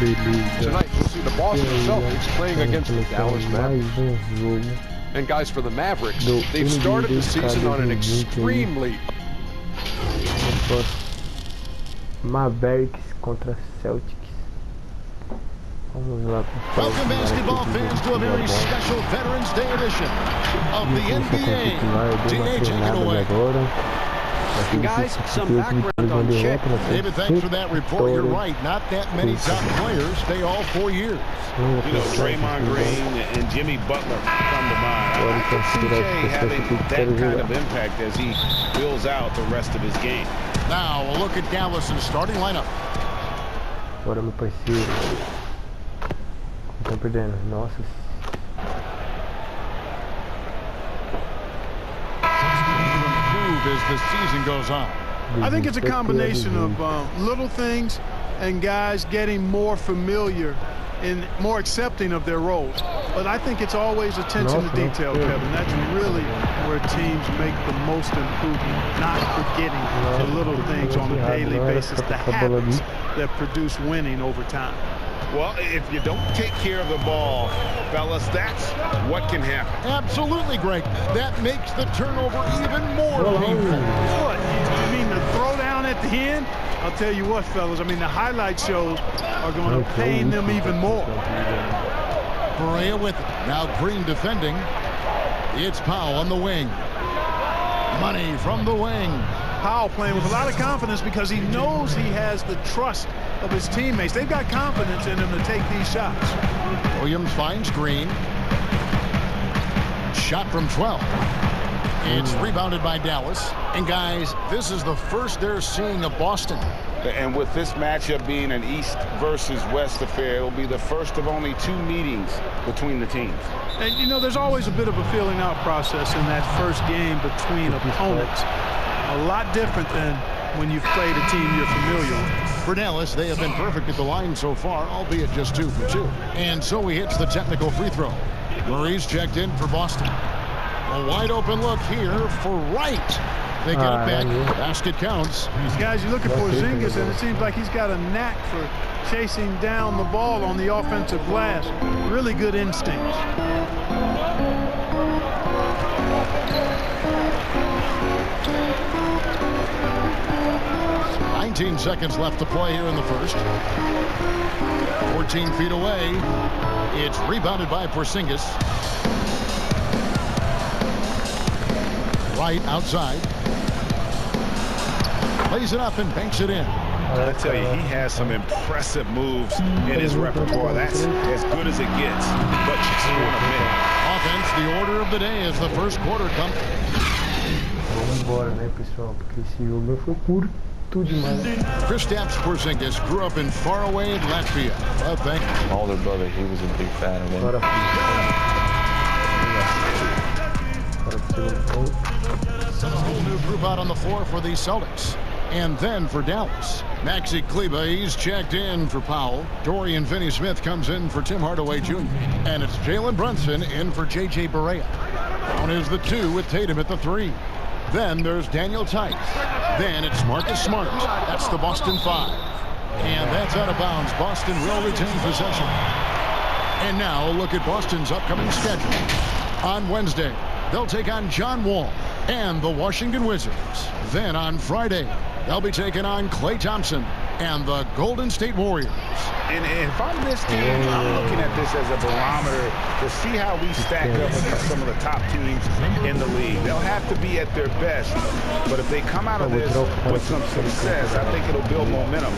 Beleza. Tonight you'll see the Boston Celtics playing against the Dallas Mavericks. Mais jogo And guys, for the Mavericks, do they've started the NBA season on an 2020 extreme lead. Mavericks contra Celtics. Vamos lá. Welcome basketball fans to a very special Veterans Day edition of the NBA. DJ, take it away. Guys, some background on Chet. David, thanks for that report. You're right. Not that many top players stay all 4 years. You know, Draymond Green and Jimmy Butler come to mind. I can see CJ having that kind of impact as he fills out the rest of his game. Now, a look at Dallas' starting lineup. Bora, meu parceiro. Estão perdendo. Nossa. As the season goes on. I think it's a combination of little things and guys getting more familiar and more accepting of their roles. But I think it's always attention to detail, Kevin. That's really where teams make the most improvement, not forgetting the little things on a daily basis, the habits that produce winning over time. Well, if you don't take care of the ball, fellas, that's what can happen. Absolutely, Greg. That makes the turnover even more painful. What? You mean the throw down at the end? I'll tell you what, fellas. I mean, the highlight shows are going to pain them even more. Correa with it. Now Green defending. It's Powell on the wing. Money from the wing. Powell playing with a lot of confidence because he knows he has the trust of his teammates. They've got confidence in him to take these shots. Williams finds Green. Shot from 12. It's rebounded by Dallas. And guys, this is the first they're seeing of Boston. And with this matchup being an East versus West affair, it'll be the first of only 2 meetings between the teams. And, you know, there's always a bit of a feeling out process in that first game between opponents. A lot different than when you've played a team you're familiar with. For Dallas, they have been perfect at the line so far, albeit just 2 for 2. And so he hits the technical free throw. Murray's checked in for Boston. A wide open look here for Wright. They get it back. Basket counts. These guys, you're looking for Porzingis, and it seems like he's got a knack for chasing down the ball on the offensive glass. Really good instincts. 19 seconds left to play here in the first. 14 feet away. It's rebounded by Porzingis. Right outside. Lays it up and banks it in. I tell you, he has some impressive moves in his repertoire. That's as good as it gets. But you just want to admit. Offense, the order of the day as the first quarter comes. Vamos embora, né, pessoal? Porque esse jogo foi curto demais. Kristaps Porzingis grew up in faraway Latvia. Well, thank you. My older brother, he was a big fan of him. Bora, filho. A whole new group out on the floor for the Celtics. And then for Dallas, Maxi Kleber, he's checked in for Powell. Dorian Finney-Smith comes in for Tim Hardaway Jr. And it's Jalen Brunson in for J.J. Barea. Down is the 2 with Tatum at the 3. Then there's Daniel Tice. Then it's Marcus Smart. That's the Boston 5. And that's out of bounds. Boston will retain possession. And now a look at Boston's upcoming schedule. On Wednesday, they'll take on John Wall and the Washington Wizards. Then on Friday, they'll be taking on Klay Thompson and the Golden State Warriors. And if I'm this team, I'm looking at this as a barometer to see how we stack up against some of the top teams in the league. They'll have to be at their best, but if they come out of this with some success, I think it'll build momentum.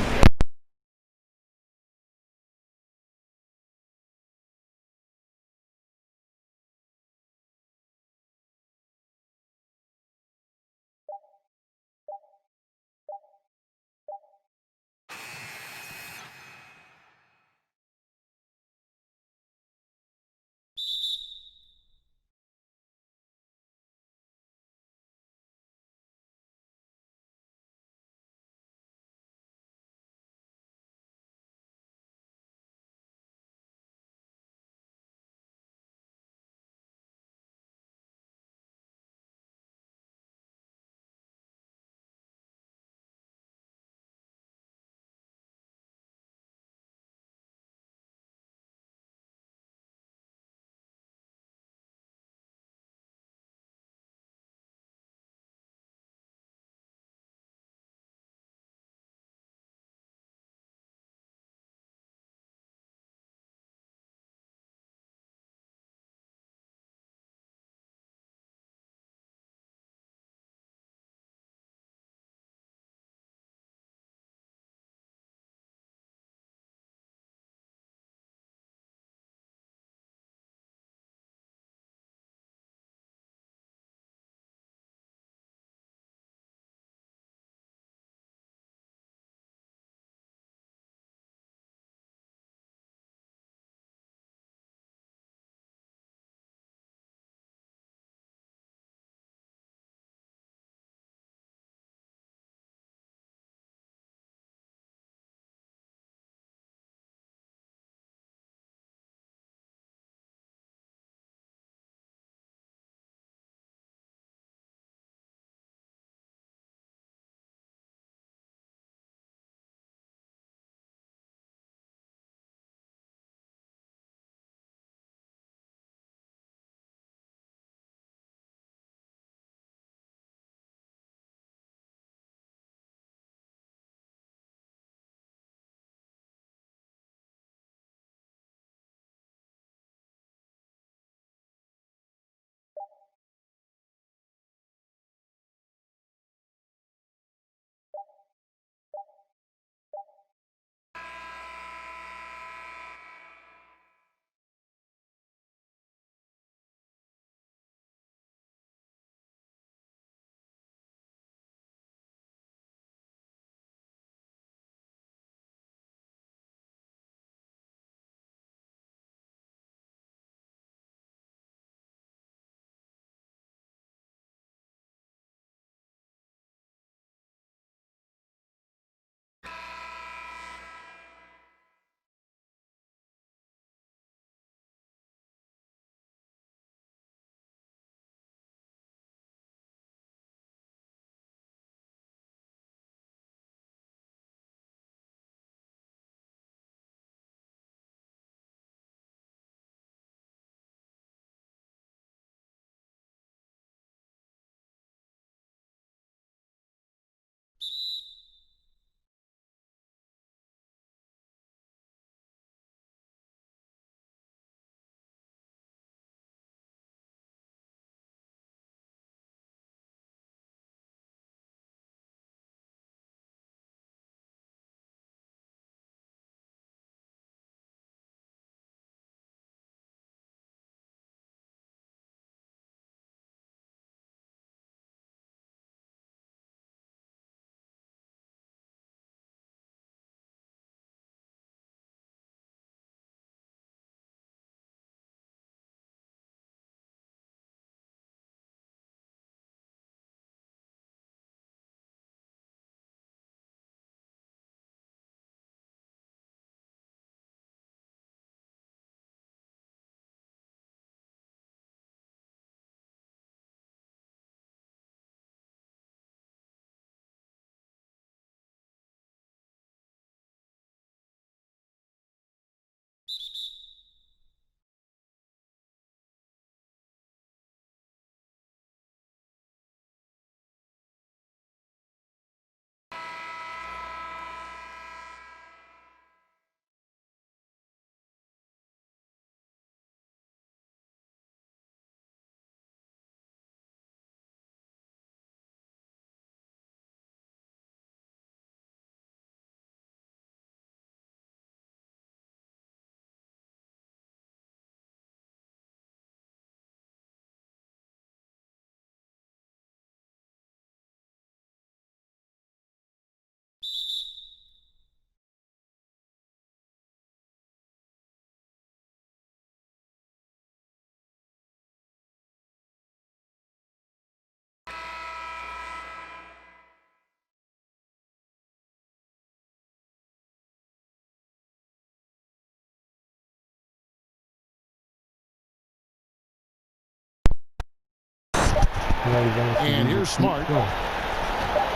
And here's Smart. Não.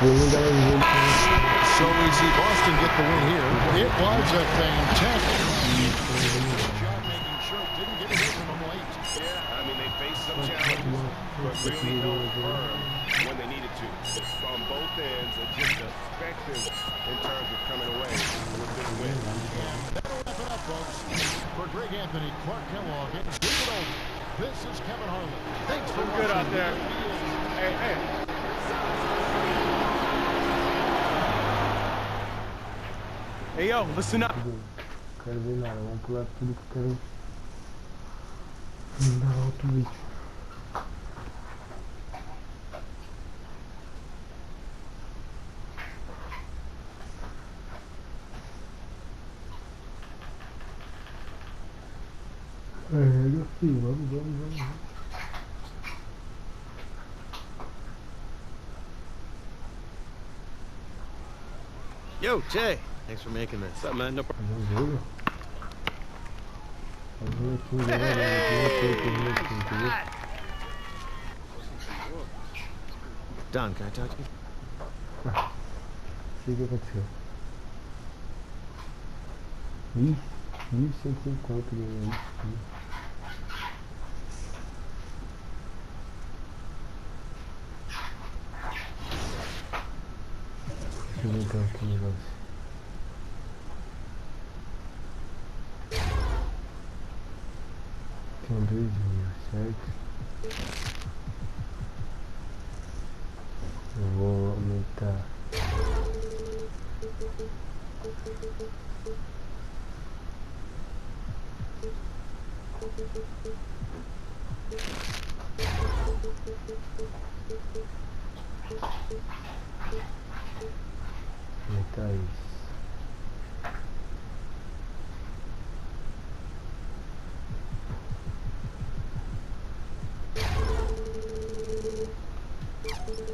Eu não dava jeito. So we see Boston get the win here. It was a fantastic job making sure it didn't get away from them late. Yeah, I mean, they faced some challenges, but really held firm when they needed to. From both ends, and just effective in terms of coming away with this win. And that'll wrap it up, folks. For Greg Anthony, Clark Kellogg, and David Oldham, this is Kevin Harlan. Thanks for watching. Good out there. Hey. Hey, yo, listen up. Não quero ver nada, vamos pular tudo que eu quero. Dar outro vídeo. Meu filho, vamos. Yo, Jay. Thanks for making this. What's up, man? No problem. Vamos ver. Don, can I talk to you? Sei o que aconteceu. 1.150 ganhei. Deixa eu ver então aqui o negócio. Tem 2.000, certo? Eu vou aumentar. Aumentar isso.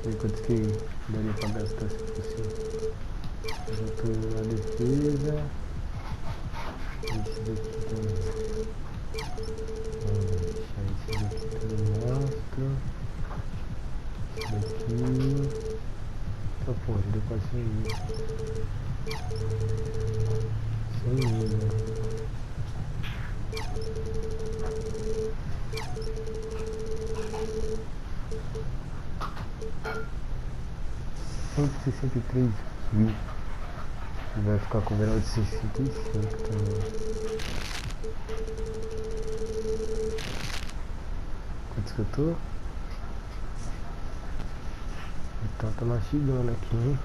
Ver quantos que daria pra gastar se fosse. Já tô na defesa. Esse daqui também. Vamos deixar esse daqui também mostra. Esse daqui. Tá, pô, já deu quase 100.000. 100.000, né? $163.000. E vai ficar com o grau de 65 também. Quantos que eu tô? Então tá mastigando aqui, hein?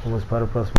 Vamos para o próximo.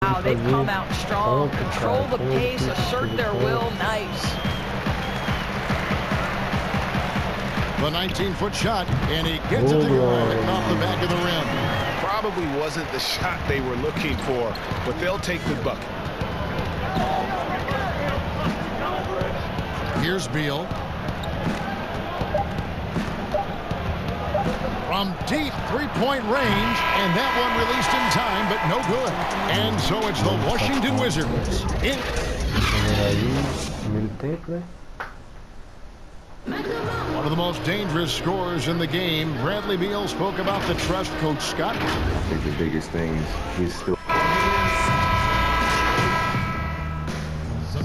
Wow, they've come out strong. Control the pace, assert their will. Nice. The 19-foot shot, and he gets it to go off the back of the rim. Probably wasn't the shot they were looking for, but they'll take the bucket. Here's Beal. From deep three-point range, and that one released in time, but no good. And so it's the Washington Wizards. One of the most dangerous scorers in the game. Bradley Beal spoke about the trust Coach Scott. I think the biggest thing is he's still. A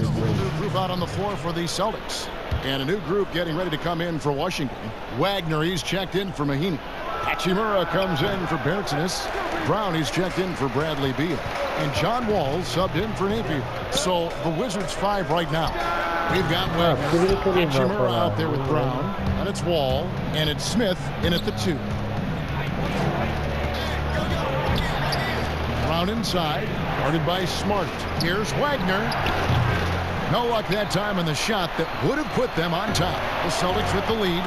whole new group out on the floor for the Celtics. And a new group getting ready to come in for Washington. Wagner, he's checked in for Mahinmi. Hachimura comes in for Bertsinus. Brown, he's checked in for Bradley Beal. And John Wall subbed in for Napier. So the Wizards 5 right now. We've got Wagner, Hachimura out there with Brown. And it's Wall. And it's Smith in at the 2. Brown inside. Guarded by Smart. Here's Wagner. No luck that time on the shot that would have put them on top. The Celtics with the lead.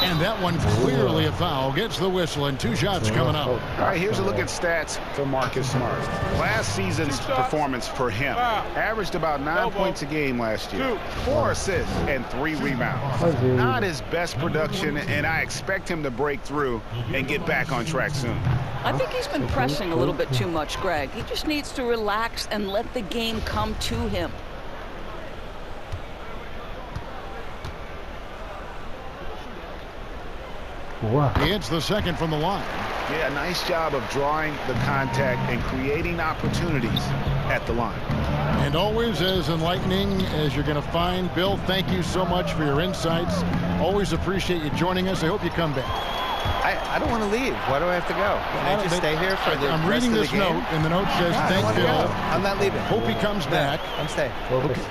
And that one clearly a foul. Gets the whistle, and 2 shots coming up. All right, here's a look at stats for Marcus Smart. Last season's performance for him. Averaged about 9 points a game last year. 4 assists and 3 rebounds. Not his best production, and I expect him to break through and get back on track soon. I think he's been pressing a little bit too much, Greg. He just needs to relax and let the game come to him. He hits the second from the line. Yeah, nice job of drawing the contact and creating opportunities at the line. And always as enlightening as you're going to find. Bill, thank you so much for your insights. Always appreciate you joining us. I hope you come back. I don't want to leave. Why do I have to go? Can I just stay here for the I'm rest reading of the this game? note, and the note says, No, I thank don't wanna Bill. go. I'm not leaving. Hope he comes back. I'm staying. Okay.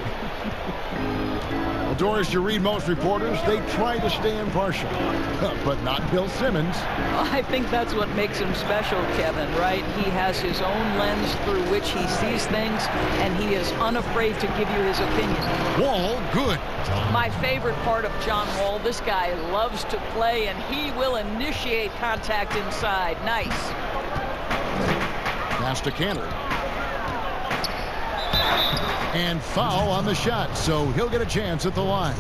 Well, Doris, you read most reporters, they try to stay impartial, but not Bill Simmons. I think that's what makes him special, Kevin, right? He has his own lens through which he sees things, and he is unafraid to give you his opinion. Wall, good. My favorite part of John Wall, this guy loves to play, and he will initiate contact inside. Nice. Pass to Canner. And foul on the shot, so he'll get a chance at the line.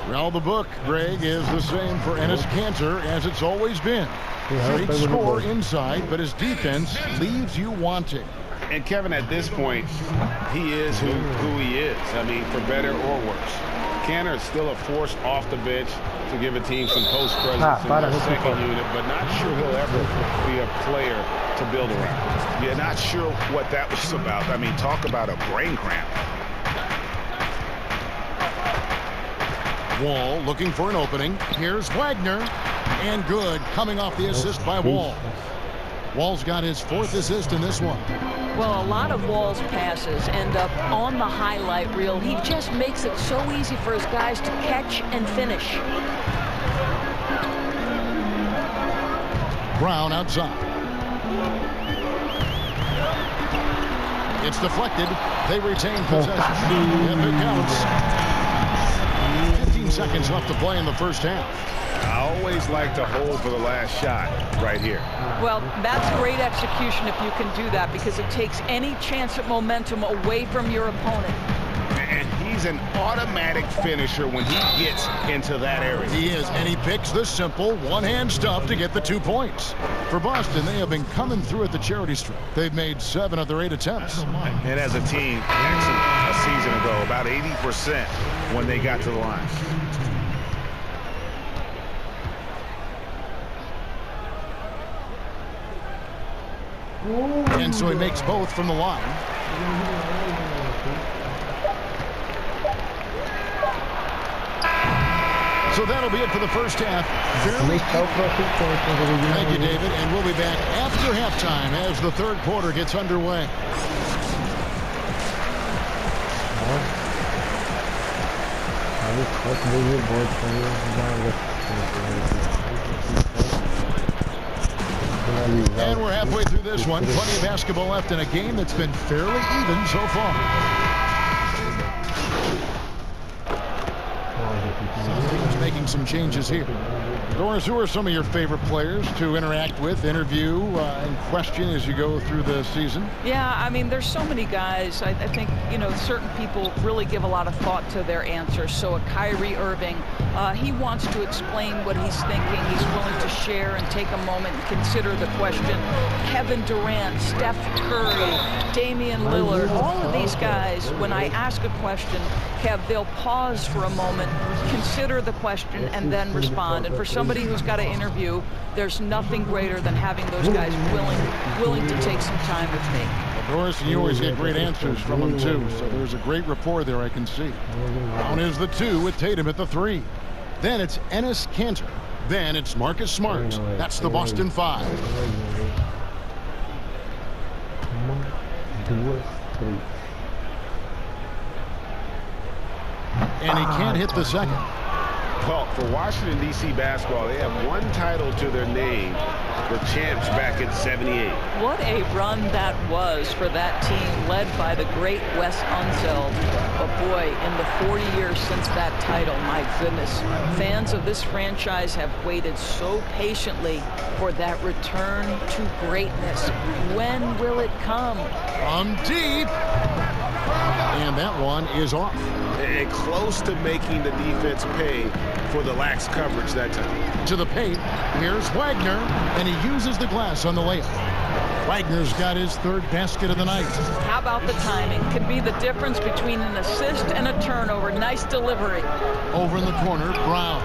Well, the book, Greg, is the same for Enes Kanter as it's always been. Great score inside, but his defense leaves you wanting. And Kevin, at this point, he is who he is. I mean, for better or worse. Canner is still a force off the bench to give a team some post presence in their second unit, but not sure he'll ever be a player to build around. Yeah, not sure what that was about. I mean, talk about a brain cramp. Wall looking for an opening. Here's Wagner. And good, coming off the assist by Wall. Wall's got his 4th assist in this one. Well, a lot of Wall's passes end up on the highlight reel. He just makes it so easy for his guys to catch and finish. Brown outside. It's deflected. They retain possession. If it counts. 15 seconds left to play in the first half. I always like to hold for the last shot right here. Well, that's great execution if you can do that, because it takes any chance at momentum away from your opponent. And he's an automatic finisher when he gets into that area. He is, and he picks the simple one-hand stuff to get the 2 points. For Boston, they have been coming through at the charity stripe. They've made 7 of their 8 attempts. And as a team, a season ago, about 80% when they got to the line. And so he makes both from the line. So that'll be it for the first half. Thank you, David. And we'll be back after halftime as the 3rd quarter gets underway. And we're halfway through this one. Plenty of basketball left in a game that's been fairly even so far. Some teams making some changes here. Doris, who are some of your favorite players to interact with, interview, and question as you go through the season? Yeah, I mean, there's so many guys. I think, you know, certain people really give a lot of thought to their answers. So a Kyrie Irving, he wants to explain what he's thinking. He's willing to share and take a moment and consider the question. Kevin Durant, Steph Curry, Damian Lillard, all of these guys, when I ask a question, Kev, they'll pause for a moment, consider the question, and then respond. And for somebody who's got to interview, there's nothing greater than having those guys willing to take some time with me. Well, Doris, you always get great answers from them, too. So there's a great rapport there, I can see. Down is the 2 with Tatum at the 3. Then it's Enes Kanter. Then it's Marcus Smart. That's the Boston 5. And he can't hit the second. Well, for Washington, D.C. basketball, they have one title to their name, the champs back in '78. What a run that was for that team, led by the great Wes Unseld. But boy, in the 40 years since that title, my goodness, fans of this franchise have waited so patiently for that return to greatness. When will it come? From deep. And that one is off. And close to making the defense pay for the lax coverage that time. To the paint, here's Wagner, and he uses the glass on the layup. Wagner's got his 3rd basket of the night. How about the timing? Could be the difference between an assist and a turnover. Nice delivery. Over in the corner, Brown.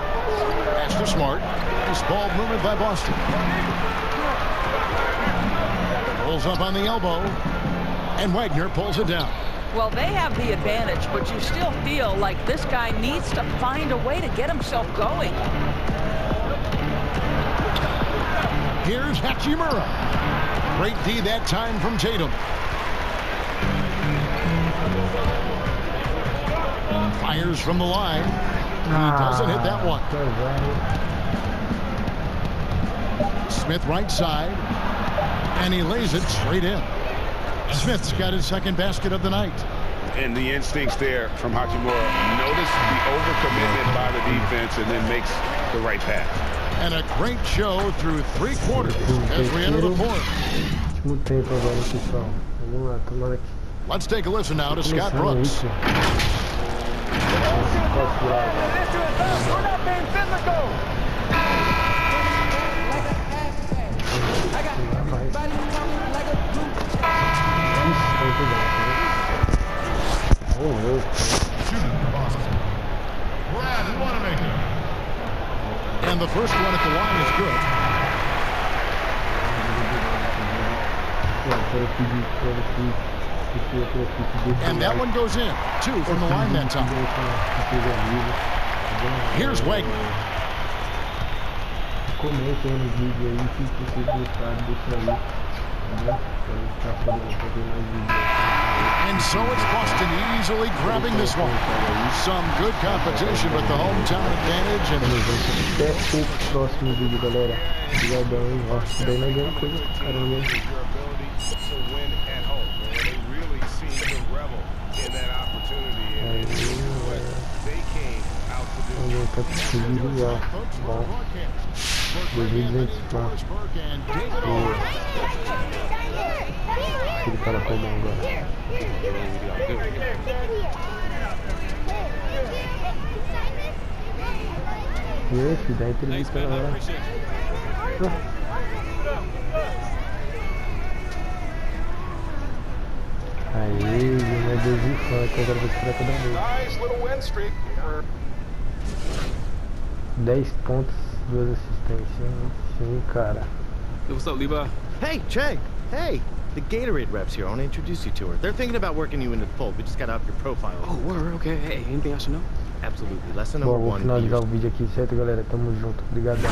Pass to Smart. This ball movement by Boston. Rolls up on the elbow, and Wagner pulls it down. Well, they have the advantage, but you still feel like this guy needs to find a way to get himself going. Here's Hachimura. Great D that time from Tatum. Fires from the line. He doesn't hit that one. Smith right side. And he lays it straight in. Smith's got his 2nd basket of the night. And the instincts there from Hachimura. Notice the overcommitment by the defense and then makes the right pass. And a great show through 3 quarters as we enter the 4th. Let's take a listen now to Scott Brooks. And the first one at the line is good. And that one goes in. 2 from the line that time. Here's Wagner. And so it's Boston easily grabbing this one. Some good competition, but the hometown advantage. And até o próximo vídeo, galera. Obrigadão, hein? Ó, daí nós ganhamos coisa pra caramba, hein? Vamos ver, tá conseguindo já. Bom. 2.200 pontos. Ele tá na comum agora. E esse, dá entrevista lá. Aí, meu Deus do céu, que agora vou tirar cada vez. 10 pontos, 2 assistências. Sim, cara. Hey, what's up, Levi? Hey, Che! Hey! The Gatorade reps here. I want to introduce you to her. They're thinking about working you into the fold. We just got to up your profile. Oh, word, okay. Hey, anything I should know? Absolutely. Lesson number Bom, vou 1. finalizar o vídeo aqui, certo, galera? Tamo junto. Obrigadão.